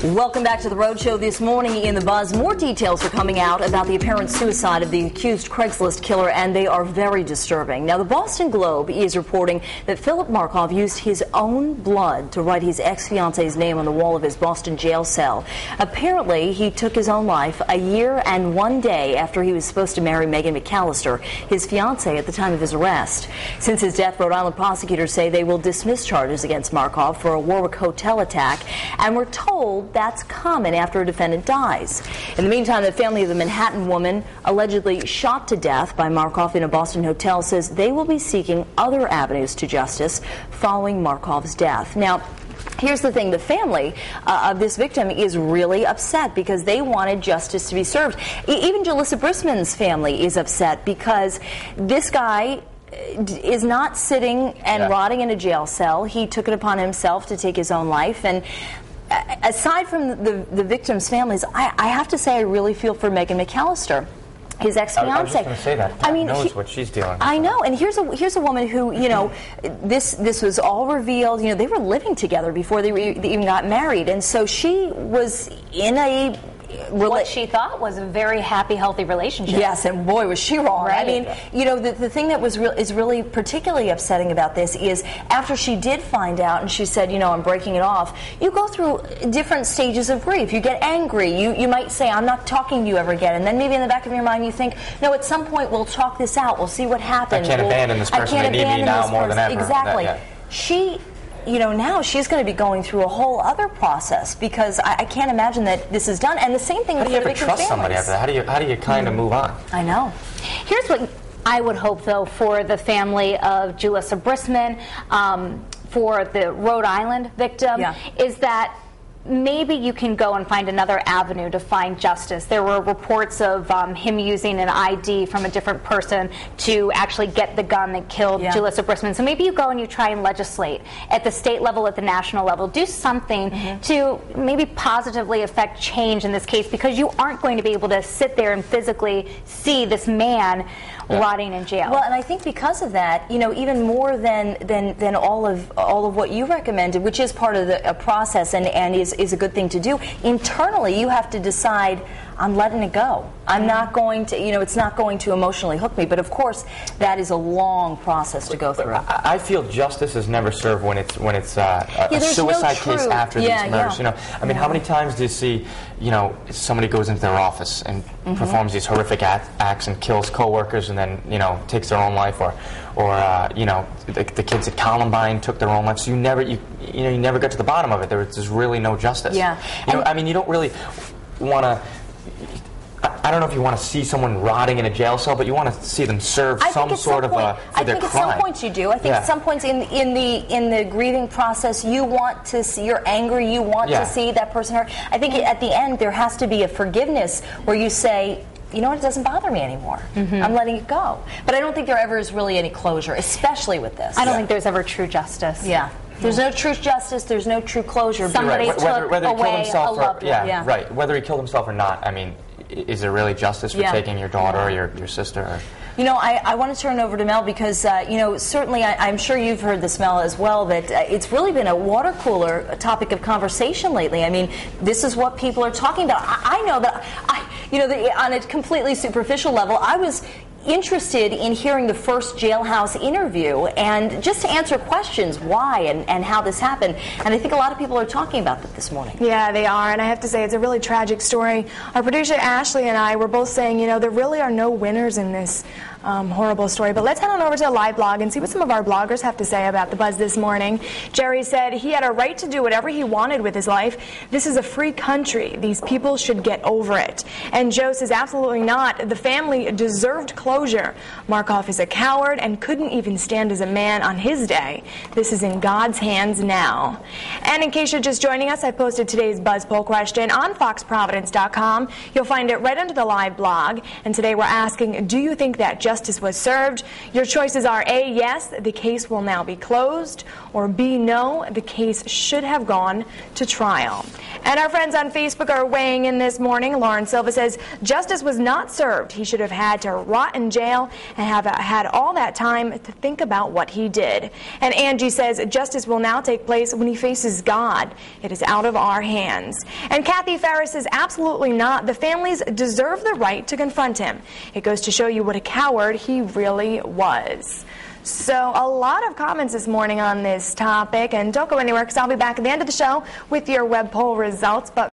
Welcome back to the Road Show. This morning in the Buzz, more details are coming out about the apparent suicide of the accused Craigslist killer, and they are very disturbing. Now, the Boston Globe is reporting that Philip Markoff used his own blood to write his ex-fiance's name on the wall of his Boston jail cell. Apparently, he took his own life a year and 1 day after he was supposed to marry Megan McAllister, his fiancée at the time of his arrest. Since his death, Rhode Island prosecutors say they will dismiss charges against Markoff for a Warwick hotel attack, and we're told that's common after a defendant dies. In the meantime, the family of the Manhattan woman allegedly shot to death by Markoff in a Boston hotel says they will be seeking other avenues to justice following Markoff's death. Now, here's the thing. The family of this victim is really upset because they wanted justice to be served. Even Jalissa Brisman's family is upset because this guy is not sitting and rotting in a jail cell. He took it upon himself to take his own life. And aside from the victims' families, I have to say I really feel for Megan McAllister, his ex-fiancée. I was just going to say that. I mean, knows what she's dealing with. I know, and here's a woman who, you know, this was all revealed. You know, they were living together before they even got married, and so she was in a what she thought was a very happy, healthy relationship. Yes, and boy, was she wrong. Right. I mean, you know, the thing that is really particularly upsetting about this is after she did find out and she said, you know, I'm breaking it off, you go through different stages of grief. You get angry. You might say, I'm not talking to you ever again. And then maybe in the back of your mind you think, no, at some point we'll talk this out. We'll see what happens. I can't abandon this person. They need me now more than ever. Exactly. She... You know, now she's going to be going through a whole other process because I can't imagine that this is done. And the same thing with the victims' families. How do you ever trust somebody after that? How do you kind of move on? I know. Here's what I would hope, though, for the family of Jalissa Brisman, for the Rhode Island victim, is that maybe you can go and find another avenue to find justice. There were reports of him using an ID from a different person to actually get the gun that killed Jalissa Brisman. So maybe you go and you try and legislate at the state level, at the national level. Do something to maybe positively affect change in this case, because you aren't going to be able to sit there and physically see this man rotting in jail. Well, and I think because of that, you know, even more than all of what you recommended, which is part of a process and is a good thing to do, internally you have to decide, I'm letting it go. I'm not going to, you know, it's not going to emotionally hook me. But of course, that is a long process to go through. I feel justice is never served when it's a suicide case after these murders. You know, I mean, how many times do you see, you know, somebody goes into their office and performs these horrific acts and kills coworkers and then, you know, takes their own life, or you know, the kids at Columbine took their own life. So you never got to the bottom of it. There's really no justice. Yeah. You know, I mean, you don't really want to. I don't know if you want to see someone rotting in a jail cell, but you want to see them serve some sort of for their crime. I think at some points you do. I think at some points in the grieving process, you want to see, you're angry, you want to see that person hurt. I think at the end there has to be a forgiveness where you say, you know what, it doesn't bother me anymore. I'm letting it go. But I don't think there ever is really any closure, especially with this. I don't think there's ever true justice. Yeah. There's no true justice. There's no true closure. Somebody took whether he away killed himself a loved one. Right. Whether he killed himself or not, I mean, is there really justice for taking your daughter or your sister? Or? You know, I want to turn over to Mel because, you know, certainly I'm sure you've heard this, Mel, as well, that it's really been a water cooler topic of conversation lately. I mean, this is what people are talking about. I know that, you know, on a completely superficial level, I was interested in hearing the first jailhouse interview and just to answer questions, why and how this happened. And I think a lot of people are talking about that this morning. Yeah, they are, and I have to say it's a really tragic story. Our producer Ashley and I were both saying, you know, there really are no winners in this horrible story. But let's head on over to the live blog and see what some of our bloggers have to say about the buzz this morning. Jerry said he had a right to do whatever he wanted with his life. This is a free country. These people should get over it. And Joe says absolutely not. The family deserved closure. Markoff is a coward and couldn't even stand as a man on his day. This is in God's hands now. And in case you're just joining us, I posted today's Buzz poll question on foxprovidence.com. You'll find it right under the live blog. And today we're asking, do you think that justice was served. Your choices are A, yes, the case will now be closed, or B, no, the case should have gone to trial. And our friends on Facebook are weighing in this morning. Lauren Silva says justice was not served. He should have had to rot in jail and have had all that time to think about what he did. And Angie says justice will now take place when he faces God. It is out of our hands. And Kathy Ferris says absolutely not. The families deserve the right to confront him. It goes to show you what a coward he really was. So a lot of comments this morning on this topic, and don't go anywhere because I'll be back at the end of the show with your web poll results. But